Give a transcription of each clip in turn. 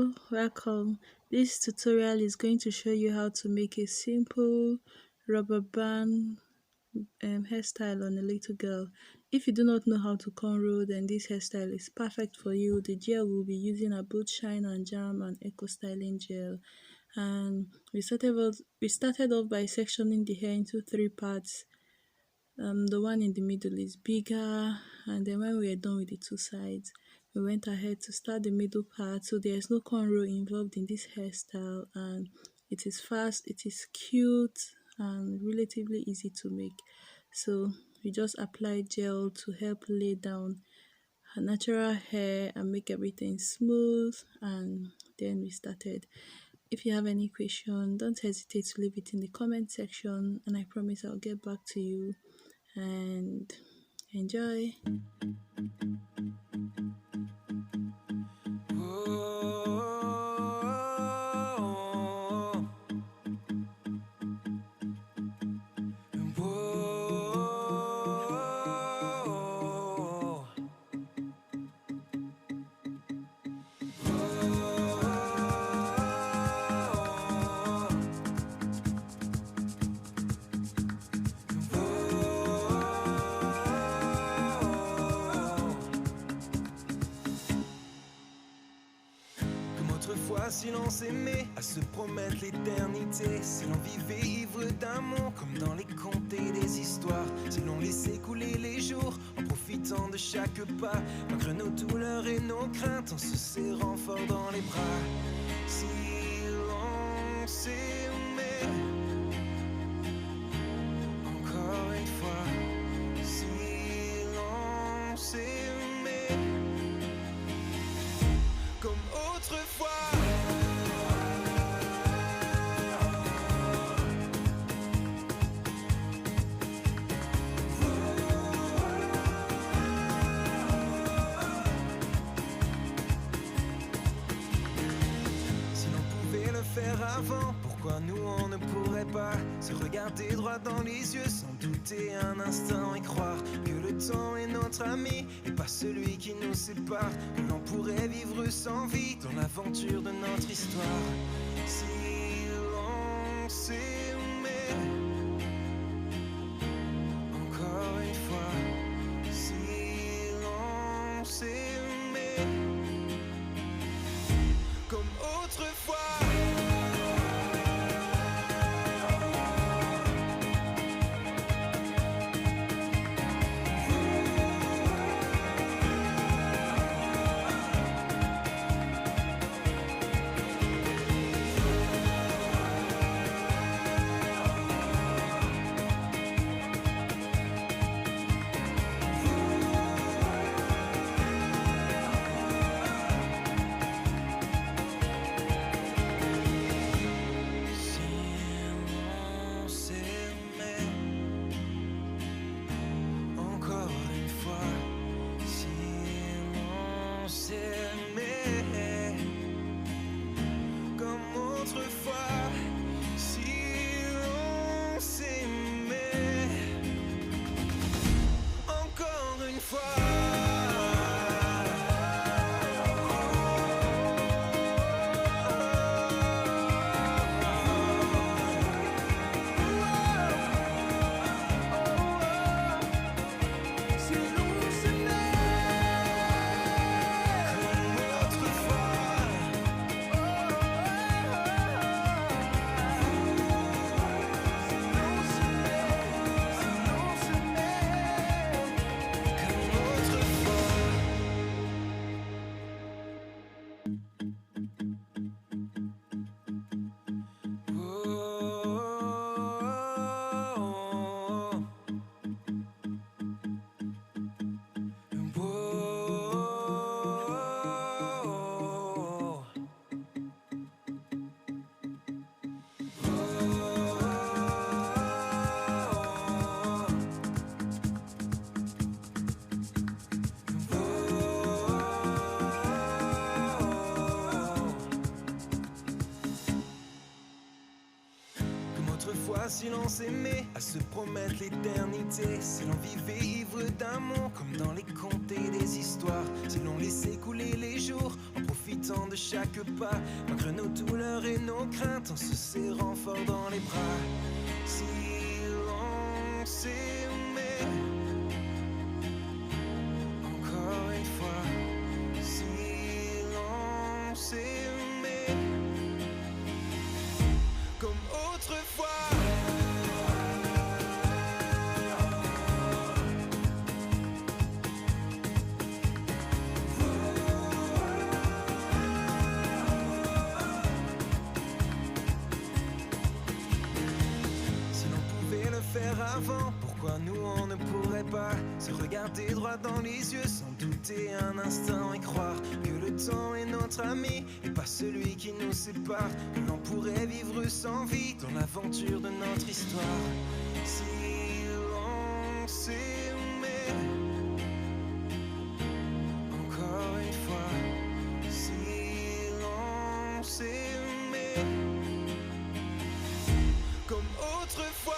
Hello, welcome. This tutorial is going to show you how to make a simple rubber band hairstyle on a little girl. If you do not know how to cornrow, then this hairstyle is perfect for you. The gel we'll be using are both Shine and Jam and Eco Styling Gel. And we started off by sectioning the hair into three parts. The one in the middle is bigger, and then when we are done with the two sides, we went ahead to start the middle part. So there is no cornrow involved in this hairstyle, and it is fast, it is cute, and relatively easy to make. So we just apply gel to help lay down her natural hair and make everything smooth, and then we started. If you have any question, don't hesitate to leave it in the comment section, and I promise I'll get back to you. And enjoy. Autrefois, si l'on s'aimait, à se promettre l'éternité, si l'on vivait ivre d'amour, comme dans les contes et les histoires, si l'on laissait couler les jours, en profitant de chaque pas, malgré nos douleurs et nos craintes, en se serrant fort dans les bras, si l'on s'aimait, encore une fois, si l'on s'aimait, comme autrefois. Faire avant, pourquoi nous on ne pourrait pas se regarder droit dans les yeux sans douter un instant et croire que le temps est notre ami et pas celui qui nous sépare, que l'on pourrait vivre sans vie dans l'aventure de notre histoire. Si l'on s'aimait, encore une fois, si l'on s'aimait, comme autrefois. autrefois si l'on s'aimait, à se promettre l'éternité, si l'on vivait ivre d'amour comme dans les contes et des histoires, si l'on laissait couler les jours en profitant de chaque pas, malgré nos douleurs et nos craintes, en se serrant fort dans les bras. Si l'on s'aimait, encore une fois, si l'on s'aimait, comme autrefois. Faire avant, pourquoi nous on ne pourrait pas se regarder droit dans les yeux sans douter un instant et croire que le temps est notre ami et pas celui qui nous sépare, que l'on pourrait vivre sans vie dans l'aventure de notre histoire. Si l'on s'aimait, encore une fois, si l'on s'aimait, comme autrefois.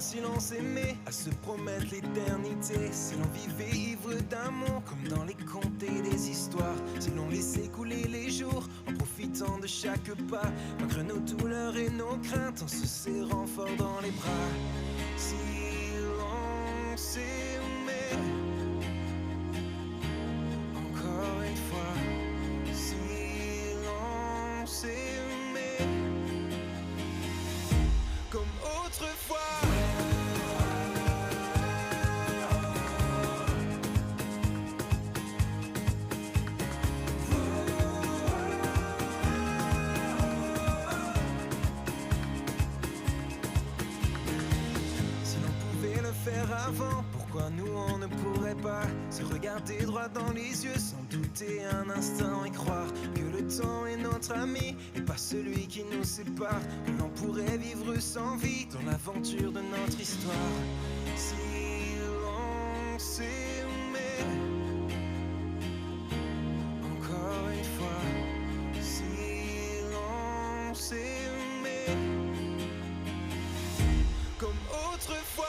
Si l'on s'aimait, à se promettre l'éternité, si l'on vivait ivre d'amour comme dans les contes et des histoires, si l'on laissait couler les jours en profitant de chaque pas, malgré nos douleurs et nos craintes, en se serrant fort dans les bras. Si l'on s'aimait, encore une fois, si l'on s'aimait, comme autrefois. Faire avant, pourquoi nous on ne pourrait pas se regarder droit dans les yeux sans douter un instant et croire que le temps est notre ami et pas celui qui nous sépare, que l'on pourrait vivre sans vie dans l'aventure de notre histoire. Si l'on s'aimait, encore une fois, si l'on s'aimait, comme autrefois.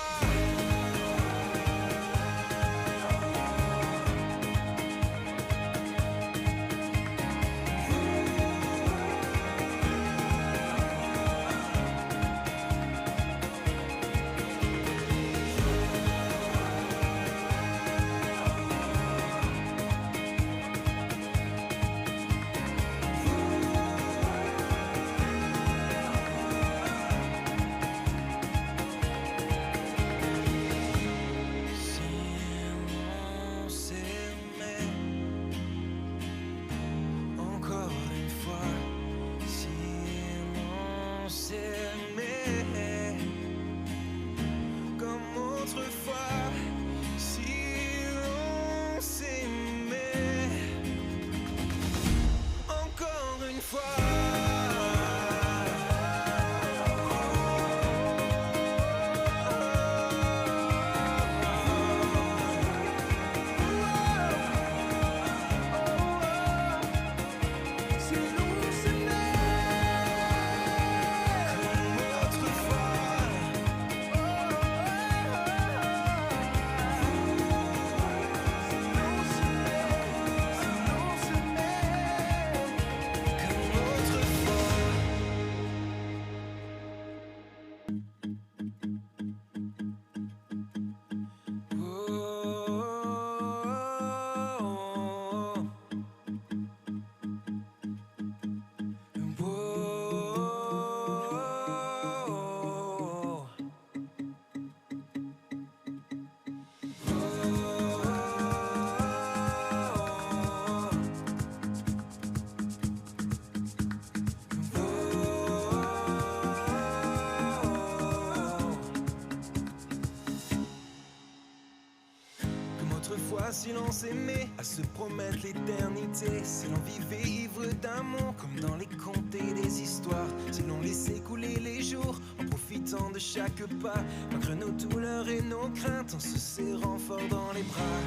fois si l'on s'aimait, à se promettre l'éternité, si l'on vivait ivre d'amour, comme dans les contes et les histoires, si l'on laissait couler les jours, en profitant de chaque pas, malgré nos douleurs et nos craintes, en se serrant fort dans les bras.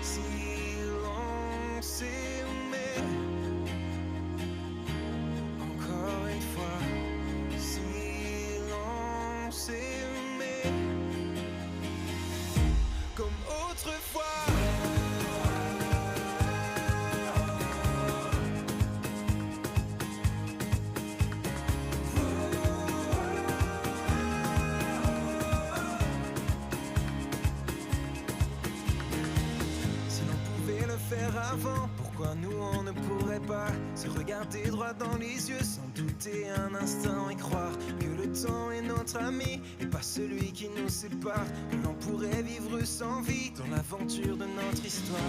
Si l'on s'aimait, encore une fois, si l'on s'aimait, comme autrefois. Si l'on pouvait le faire avant, pourquoi nous on ne pourrait pas se regarder droit dans les yeux sans douter un instant et croire que le temps est notre ami et pas celui qui nous sépare, que l'on pourrait vivre sans vie dans l'aventure de notre histoire.